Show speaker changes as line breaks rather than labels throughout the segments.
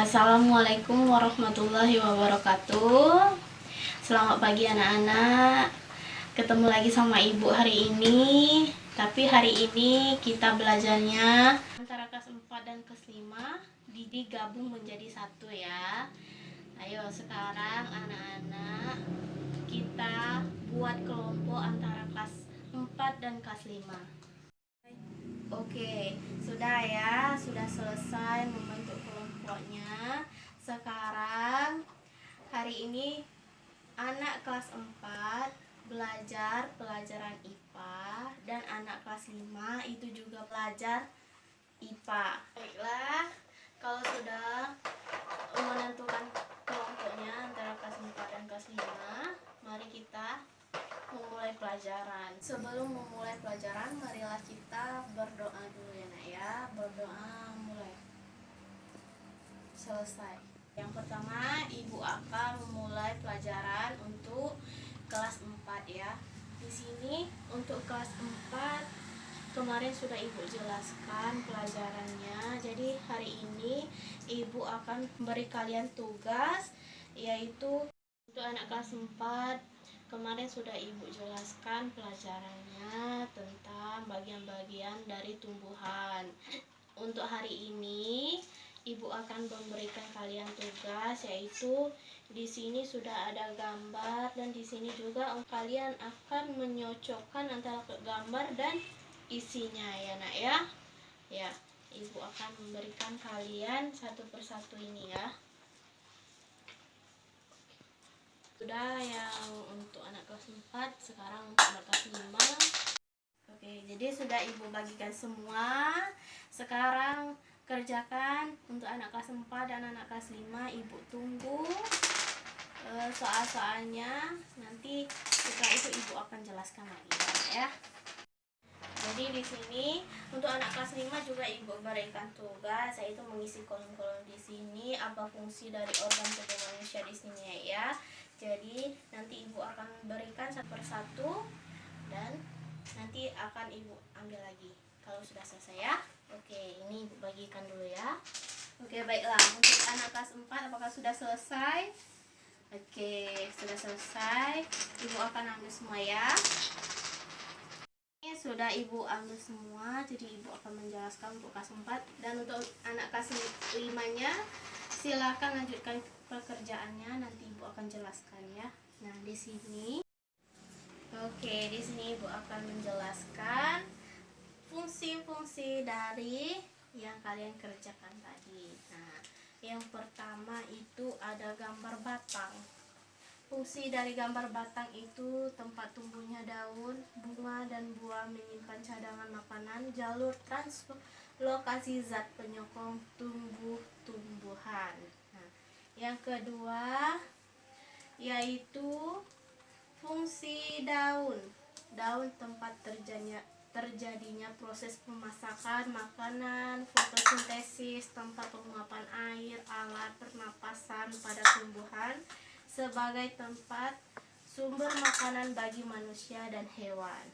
Assalamualaikum warahmatullahi wabarakatuh. Selamat pagi anak-anak. Ketemu lagi sama ibu hari ini. Tapi hari ini kita belajarnya antara kelas 4 dan kelas 5 digabung menjadi satu ya. Ayo sekarang anak-anak kita buat kelompok antara kelas 4 dan kelas 5. Oke, sudah ya, sudah selesai membentuk kelompoknya. Sekarang hari ini anak kelas 4 belajar pelajaran IPA dan anak kelas 5 itu juga belajar IPA. Baiklah, kalau sudah menentukan kelompoknya antara kelas 4 dan kelas 5, mari kita memulai pelajaran. Sebelum memulai pelajaran, marilah kita berdoa dulu ya nak ya. Berdoa mulai. Selesai. Yang pertama, ibu akan memulai pelajaran untuk kelas 4 ya. Di sini untuk kelas 4 kemarin sudah ibu jelaskan pelajarannya. Jadi hari ini ibu akan memberi kalian tugas, yaitu untuk anak kelas 4 kemarin sudah ibu jelaskan pelajarannya tentang bagian-bagian dari tumbuhan. Untuk hari ini ibu akan memberikan kalian tugas, yaitu di sini sudah ada gambar dan di sini juga kalian akan menyocokkan antara gambar dan isinya ya nak ya. Ya, ibu akan memberikan kalian satu persatu ini ya. Sudah yang untuk anak kelas 4, sekarang untuk anak kelas 5. Oke, jadi sudah ibu bagikan semua. Sekarang kerjakan untuk anak kelas 4 dan anak kelas 5. Ibu tunggu soal-soalnya. Nanti setelah itu ibu akan jelaskan lagi ya. Jadi di sini untuk anak kelas 5 juga ibu berikan tugas, yaitu mengisi kolom-kolom di sini apa fungsi dari organ tubuh manusia di sini ya. Jadi nanti ibu akan berikan satu persatu dan nanti akan ibu ambil lagi kalau sudah selesai ya. Oke, ini ibu bagikan dulu ya. Oke, baiklah. Untuk anak kelas 4 apakah sudah selesai? Oke, sudah selesai. Ibu akan ambil semua ya. Ini sudah ibu ambil semua, jadi ibu akan menjelaskan untuk kelas 4 dan untuk anak kelas 5-nya silakan lanjutkan pekerjaannya, nanti ibu akan jelaskan ya. Nah, di sini di sini ibu akan menjelaskan fungsi-fungsi dari yang kalian kerjakan tadi. Nah, yang pertama itu ada gambar batang. Fungsi dari gambar batang itu tempat tumbuhnya daun, bunga, dan buah, menyimpan cadangan makanan, jalur translokasi zat penyokong tumbuh-tumbuhan. Nah, yang kedua yaitu fungsi daun. Daun tempat terjadinya proses pemasakan makanan, fotosintesis, tempat penguapan air, alat pernapasan pada tumbuhan, sebagai tempat sumber makanan bagi manusia dan hewan.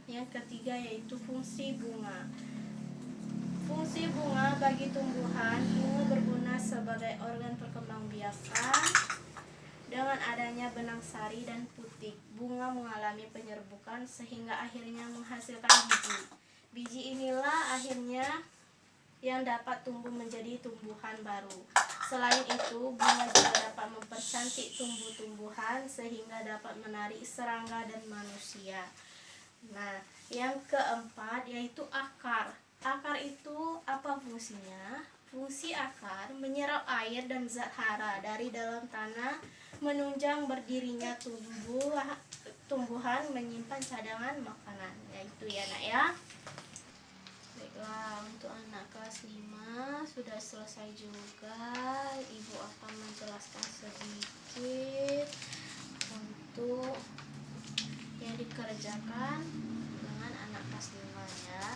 Yang ketiga yaitu fungsi bunga. Fungsi bunga bagi tumbuhan, bunga berguna sebagai organ perkembangbiakan. Dengan adanya benang sari dan putik, bunga mengalami penyerbukan sehingga akhirnya menghasilkan biji. Biji inilah akhirnya yang dapat tumbuh menjadi tumbuhan baru. Selain itu, bunga juga dapat mempercantik tumbuh-tumbuhan sehingga dapat menarik serangga dan manusia. Nah, yang keempat yaitu akar. Akar itu apa fungsinya? Fungsi akar menyerap air dan zat hara dari dalam tanah, menunjang berdirinya tumbuhan, menyimpan cadangan makanan. Yaitu ya nak ya. Baiklah, untuk anak kelas 5 sudah selesai juga. Ibu akan menjelaskan sedikit untuk yang dikerjakan dengan anak kelas 5 ya.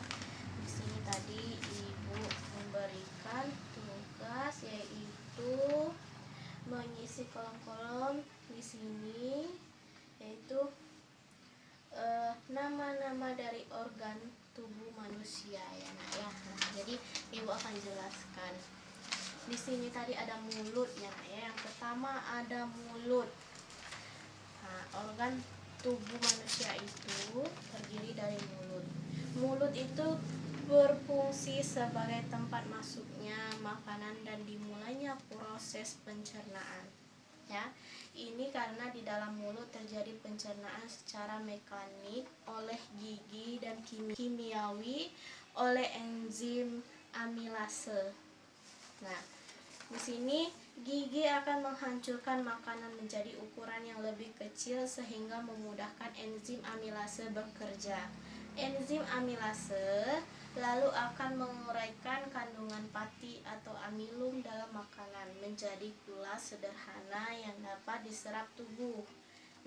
Di sini tadi ibu memberikan tugas yaitu mengisi kolom-kolom di sini, yaitu nama-nama dari organ tubuh manusia ya. Nah, jadi ibu akan jelaskan. Di sini tadi ada mulutnya ya. Yang pertama ada mulut. Nah, organ tubuh manusia itu terdiri dari mulut. Mulut itu berfungsi sebagai tempat masuknya makanan dan dimulainya proses pencernaan. Ya, ini karena di dalam mulut terjadi pencernaan secara mekanik oleh gigi dan kimiawi oleh enzim amilase. Nah, di sini gigi akan menghancurkan makanan menjadi ukuran yang lebih kecil sehingga memudahkan enzim amilase bekerja. Enzim amilase lalu akan menguraikan kandungan pati atau amilum dalam makanan menjadi gula sederhana yang dapat diserap tubuh.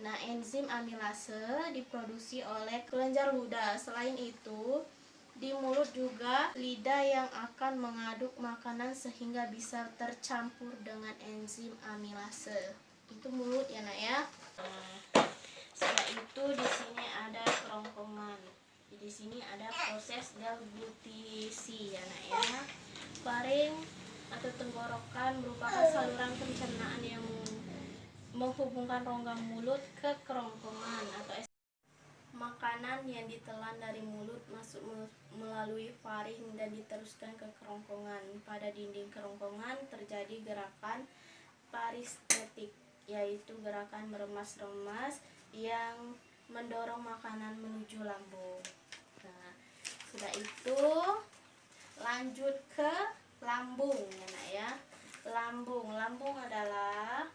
Nah, enzim amilase diproduksi oleh kelenjar ludah. Selain itu, di mulut juga lidah yang akan mengaduk makanan sehingga bisa tercampur dengan enzim amilase. Itu mulut ya, Nak ya. Setelah itu di sini ada kerongkongan. Di sini ada proses deglutisi ya, Nak ya. Faring atau tenggorokan merupakan saluran pencernaan yang menghubungkan rongga mulut ke kerongkongan atau makanan yang ditelan dari mulut masuk melalui faring dan diteruskan ke kerongkongan. Pada dinding kerongkongan terjadi gerakan paristetik, yaitu gerakan meremas-remas yang mendorong makanan menuju lambung. Nah, sudah itu lanjut ke lambung ya, Nak ya. Lambung adalah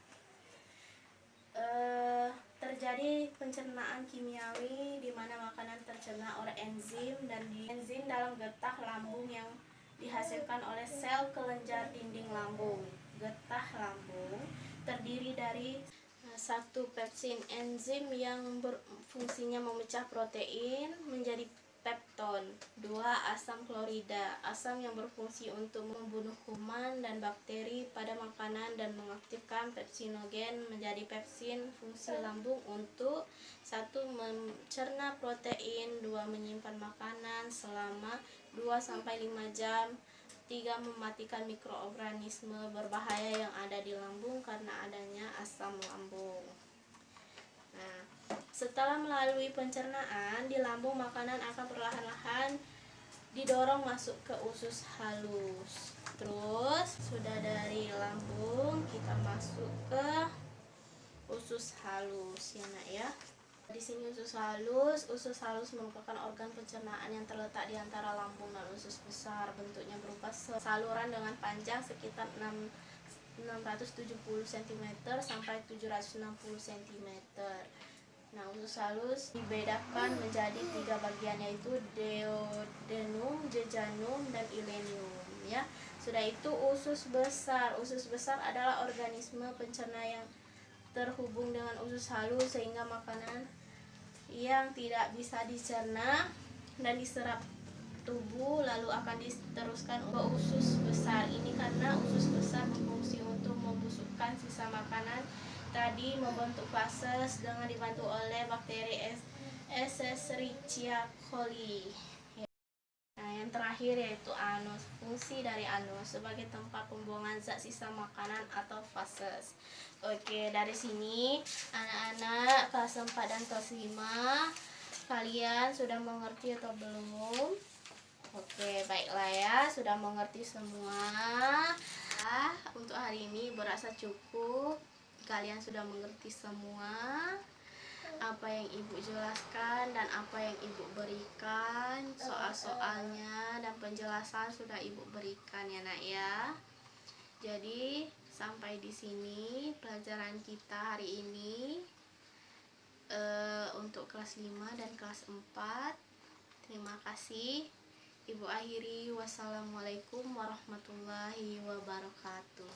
terjadi pencernaan kimiawi di mana makanan tercerna oleh enzim dan enzim dalam getah lambung yang dihasilkan oleh sel kelenjar dinding lambung. Getah lambung terdiri dari satu pepsin, enzim yang berfungsinya memecah protein menjadi pepton. Dua, asam klorida, asam yang berfungsi untuk membunuh kuman dan bakteri pada makanan dan mengaktifkan pepsinogen menjadi pepsin. Fungsi lambung untuk satu, mencerna protein, dua, menyimpan makanan selama 2-5 jam, 3, mematikan mikroorganisme berbahaya yang ada di lambung karena adanya asam lambung. Nah, setelah melalui pencernaan di lambung, makanan akan perlahan-lahan didorong masuk ke usus halus. Terus sudah dari lambung kita masuk ke usus halus ya, Nak ya. Di sini usus halus merupakan organ pencernaan yang terletak di antara lambung dan usus besar. Bentuknya berupa saluran dengan panjang sekitar 670 cm sampai 760 cm. Nah, usus halus dibedakan menjadi 3 bagian, yaitu duodenum, jejunum, dan ileum ya. Sudah itu usus besar. Usus besar adalah organisme pencerna yang terhubung dengan usus halus sehingga makanan yang tidak bisa dicerna dan diserap tubuh lalu akan diteruskan ke usus besar. Ini karena usus besar berfungsi untuk membusukkan sisa makanan tadi, membentuk fases dengan dibantu oleh bakteri Escherichia coli. Nah, yang terakhir yaitu anus. Fungsi dari anus sebagai tempat pembuangan zat sisa makanan atau fases. Oke, dari sini anak-anak kelas 4 dan kelas 5, kalian sudah mengerti atau belum? Oke, baiklah ya, sudah mengerti semua. Untuk hari ini berasa cukup. Kalian sudah mengerti semua apa yang ibu jelaskan dan apa yang ibu berikan. Soal-soalnya dan penjelasan sudah ibu berikan ya, Nak ya. Jadi sampai di sini pelajaran kita hari ini untuk kelas 5 dan kelas 4. Terima kasih. Ibu akhiri, wassalamualaikum warahmatullahi wabarakatuh.